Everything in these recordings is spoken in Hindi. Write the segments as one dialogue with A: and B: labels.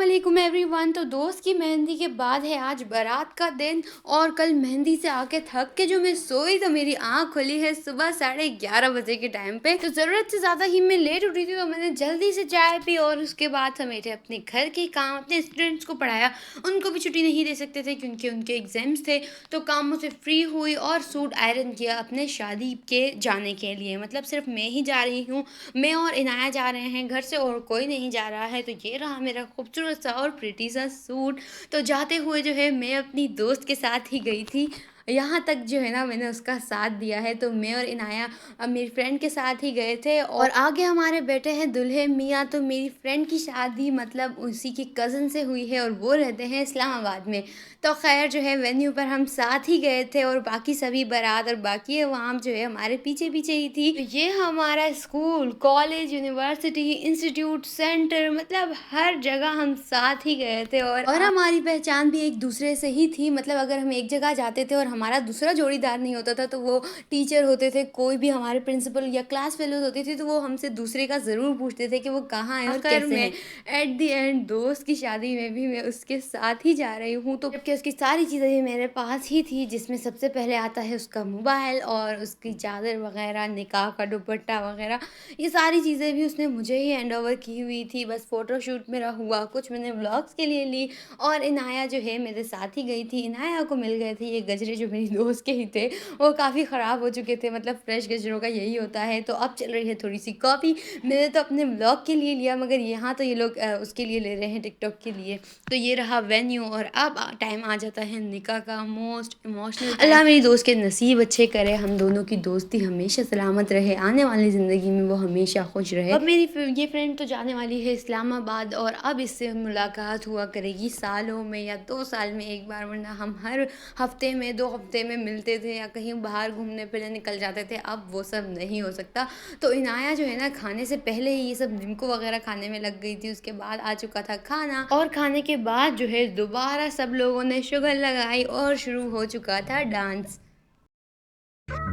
A: अस्सलामुअलैकुम एवरीवन। तो दोस्त की मेहंदी के बाद है आज बारात का दिन और कल मेहंदी से आके थक के जो मैं सोई तो मेरी आंख खुली है सुबह 11:30 बजे के टाइम पे। तो ज़रूरत से ज़्यादा ही मैं लेट उठी थी तो मैंने जल्दी से चाय पी और उसके बाद समेटे अपने घर के काम, अपने स्टूडेंट्स को पढ़ाया। उनको भी छुट्टी नहीं दे सकते थे क्योंकि उनके एग्ज़ाम्स थे। तो कामों से फ्री हुई और सूट आयरन किया अपने शादी के जाने के लिए। मतलब सिर्फ मैं ही जा रही हूँ, मैं और इनाया जा रहे हैं घर से और कोई नहीं जा रहा है। तो ये रहा मेरा खूबसूरत सा और प्रिटी सा सूट। तो जाते हुए जो है मैं अपनी दोस्त के साथ ही गई थी। यहाँ तक जो है ना मैंने उसका साथ दिया है। तो मैं और इनाया मेरी फ्रेंड के साथ ही गए थे और आगे हमारे बैठे हैं दुल्हे मियाँ। तो मेरी फ्रेंड की शादी मतलब उसी की कज़न से हुई है और वो रहते हैं इस्लामाबाद में। तो खैर जो है वेन्यू पर हम साथ ही गए थे और बाकी सभी बारात और बाकी अवाम जो है हमारे पीछे पीछे ही थी। तो ये हमारा school, college, university, institute, centre, मतलब हर जगह हम साथ ही गए थे और हमारी पहचान भी एक दूसरे से ही थी। मतलब अगर हम एक जगह जाते थे और हमारा दूसरा जोड़ीदार नहीं होता था तो वो टीचर होते थे, कोई भी हमारे प्रिंसिपल या क्लास फेलोज होती थी तो वो हमसे दूसरे का ज़रूर पूछते थे कि वो कहाँ है और कैसे है। एट दी एंड दोस्त की शादी में भी मैं उसके साथ ही जा रही हूँ। तो जबकि उसकी सारी चीज़ें भी मेरे पास ही थी, जिसमें सबसे पहले आता है उसका मोबाइल और उसकी चादर वगैरह, निकाह का दुपट्टा वगैरह, ये सारी चीज़ें भी उसने मुझे ही हैंड ओवर की हुई थी। बस फ़ोटोशूट मेरा हुआ, कुछ मैंने व्लॉग्स के लिए ली और इनाया जो है मेरे साथ ही गई थी। इनाया को मिल गए थे ये गजरे जो मेरी दोस्त के ही थे, वो काफ़ी ख़राब हो चुके थे। मतलब फ्रेश गजरों का यही होता है। तो अब चल रही है थोड़ी सी कॉपी। मैंने तो अपने व्लॉग के लिए लिया मगर यहाँ तो ये लोग उसके लिए ले रहे हैं, टिकटॉक के लिए। तो ये रहा वेन्यू और अब टाइम आ जाता है निकाह का, मोस्ट इमोशनल। अल्लाह मेरी दोस्त के नसीब अच्छे करे, हम दोनों की दोस्ती हमेशा सलामत रहे, आने वाली ज़िंदगी में वो हमेशा खुश रहे। अब मेरी ये फ्रेंड तो जाने वाली है इस्लामाबाद और अब इससे मुलाकात हुआ करेगी सालों में या 2 साल में एक बार, वरना हम हर हफ्ते में 2 हफ्ते में मिलते थे या कहीं बाहर घूमने फिरने निकल जाते थे। अब वो सब नहीं हो सकता। तो इनाया जो है ना खाने से पहले ही ये सब निमको वगैरह खाने में लग गई थी। उसके बाद आ चुका था खाना और खाने के बाद जो है दोबारा सब लोगों ने शुगर लगाई और शुरू हो चुका था डांस।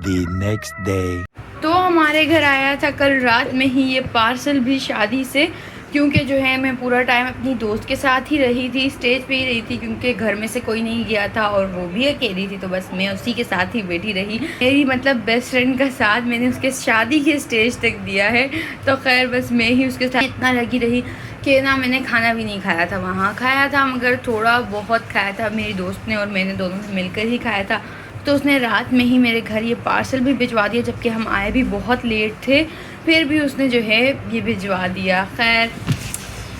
B: The next day.
A: तो हमारे घर आया था कल रात में ही ये पार्सल भी शादी से, क्योंकि जो है मैं पूरा टाइम अपनी दोस्त के साथ ही रही थी, स्टेज पे ही रही थी क्योंकि घर में से कोई नहीं गया था और वो भी अकेली थी। तो बस मैं उसी के साथ ही बैठी रही। मेरी मतलब बेस्ट फ्रेंड का साथ मैंने उसके शादी के स्टेज तक दिया है। तो खैर बस मैं ही उसके साथ इतना लगी रही कि ना मैंने खाना भी नहीं खाया था। वहाँ खाया था मगर थोड़ा बहुत खाया था, मेरी दोस्त ने और मैंने दोनों ने मिलकर ही खाया था। तो उसने रात में ही मेरे घर ये पार्सल भी भिजवा दिया, जबकि हम आए भी बहुत लेट थे, फिर भी उसने जो है ये भिजवा दिया।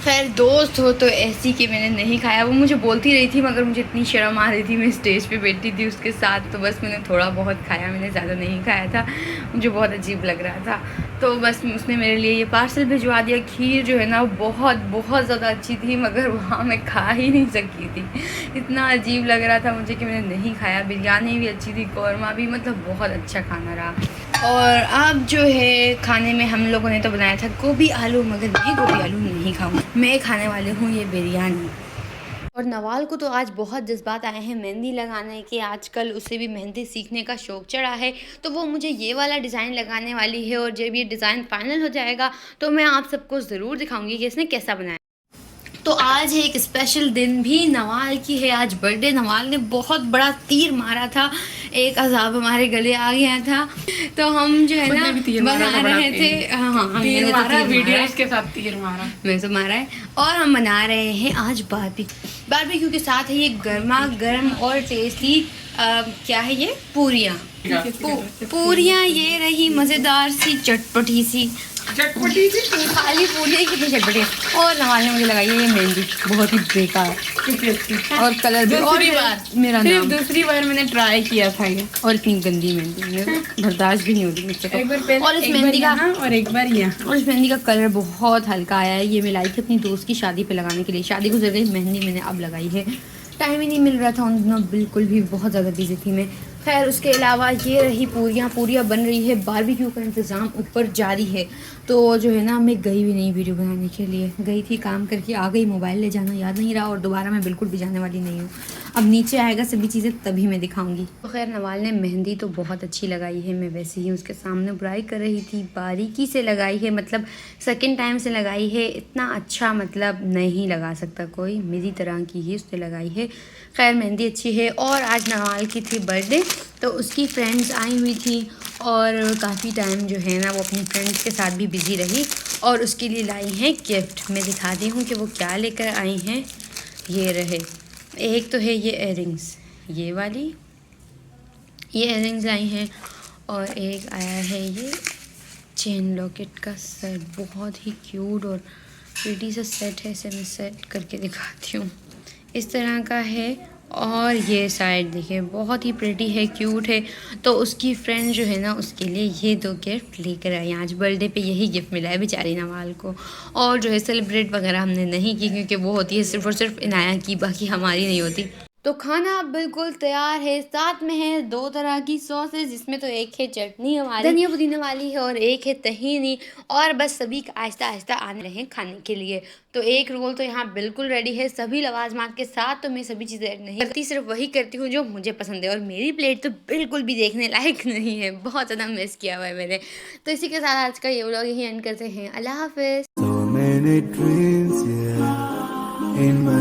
A: खैर दोस्त हो तो ऐसी कि मैंने नहीं खाया। वो मुझे बोलती रही थी मगर मुझे इतनी शर्म आ रही थी, मैं स्टेज पे बैठी थी उसके साथ, तो बस मैंने थोड़ा बहुत खाया, मैंने ज़्यादा नहीं खाया था, मुझे बहुत अजीब लग रहा था। तो बस उसने मेरे लिए ये पार्सल भिजवा दिया। खीर जो है ना बहुत बहुत ज़्यादा अच्छी थी मगर वहाँ मैं खा ही नहीं सकी थी, इतना अजीब लग रहा था मुझे कि मैंने नहीं खाया। बिरयानी भी अच्छी थी, कौरमा भी, मतलब बहुत अच्छा खाना रहा। और अब जो है खाने में हम लोगों ने तो बनाया था गोभी आलू, मगर मैं गोभी आलू नहीं खाऊँ, मैं खाने वाली हूँ ये बिरयानी। और नवाल को तो आज बहुत जज्बात आए हैं मेहंदी लगाने के, आजकल उसे भी मेहंदी सीखने का शौक़ चढ़ा है। तो वो मुझे ये वाला डिज़ाइन लगाने वाली है और जब ये डिज़ाइन फाइनल हो जाएगा तो मैं आप सबको ज़रूर दिखाऊंगी कि इसने कैसा बनाया। तो आज है एक स्पेशल दिन भी, नवाल की है आज बर्थडे। नवाल ने बहुत बड़ा तीर मारा था, एक अजाब हमारे गले आ गया था। तो हम जो है ना बना रहे थे, हाँ तीर मारा, वीडियोस के साथ तीर मारा, मैं तो मारा है। और हम बना रहे हैं आज बारबेक्यू के साथ है ये गर्मा गर्म और टेस्टी क्या है ये पूरियाँ। पूरियाँ ये रही मज़ेदार सी चटपटी सी खाली पूरी कितनी चटपटी। और नवाज ने मुझे लगाई है ये मेहंदी, बहुत ही बेकार और कलर भी। और बार मेरा नाम दूसरी बार मैंने ट्राई किया था ये, और इतनी गंदी मेहंदी बर्दाश्त भी नहीं होती मुझसे। और इस मेहंदी का और एक बार यहाँ और इस मेहंदी का कलर बहुत हल्का आया है। ये मैं लाई थी अपनी दोस्त की शादी पे लगाने के लिए, शादी गुजर गई, मेहंदी मैंने अब लगाई है। टाइम ही नहीं मिल रहा था उन दिनों, बिल्कुल भी बहुत ज़्यादा बिजी थी मैं। खैर उसके अलावा ये रही पूरियाँ बन रही है, बारबेक्यू का इंतज़ाम ऊपर जारी है। तो जो है ना मैं गई भी नहीं वीडियो बनाने के लिए, गई थी काम करके आ गई, मोबाइल ले जाना याद नहीं रहा और दोबारा मैं बिल्कुल भी जाने वाली नहीं हूँ। अब नीचे आएगा सभी चीज़ें तभी मैं दिखाऊंगी। तो खैर नवाल ने मेहंदी तो बहुत अच्छी लगाई है, मैं वैसे ही उसके सामने बुराई कर रही थी। बारीकी से लगाई है, मतलब सेकंड टाइम से लगाई है, इतना अच्छा मतलब नहीं लगा सकता कोई, मेरी तरह की ही उसने लगाई है। खैर मेहंदी अच्छी है। और आज नवाल की थी बर्थडे, तो उसकी फ्रेंड्स आई हुई थी और काफ़ी टाइम जो है ना वो अपनी फ्रेंड्स के साथ भी बिज़ी रही और उसके लिए लाई हैं गिफ्ट। मैं दिखाती हूँ कि वो क्या लेकर आई हैं। ये रहे, एक तो है ये इयररिंग्स, ये वाली ये इयररिंग्स लाई हैं, और एक आया है ये चेन लॉकेट का सेट। बहुत ही क्यूट और प्रीटी सा सेट है, इसे मैं सेट करके दिखाती हूँ। इस तरह का है, और ये साइड देखिए बहुत ही प्रीटी है, क्यूट है। तो उसकी फ्रेंड जो है ना उसके लिए ये 2 गिफ्ट लेकर आई। आज बर्थडे पे यही गिफ्ट मिला है बेचारी नवाल को। और जो है सेलिब्रेट वगैरह हमने नहीं की, क्योंकि वो होती है सिर्फ़ और सिर्फ इनाया की, बाकी हमारी नहीं होती। तो खाना बिल्कुल तैयार है, साथ में है 2 तरह की सॉसेस, जिसमें तो एक है चटनी हमारी धनिया पुदीना वाली है और एक है तहीनी। और बस सभी आहिस्ता आहिस्ता आने रहे हैं खाने के लिए। तो एक रोल तो यहाँ बिल्कुल रेडी है, सभी लवाजमात के साथ। तो मैं सभी चीज़ें ऐड नहीं करती, सिर्फ वही करती हूँ जो मुझे पसंद है। और मेरी प्लेट तो बिल्कुल भी देखने लायक नहीं है, बहुत ज़्यादा मिस किया हुआ है मैंने। तो इसी के साथ आज का ये व्लॉग यहीं एंड करते हैं। अल्लाह हाफिज़।
B: So many dreams, yeah, in my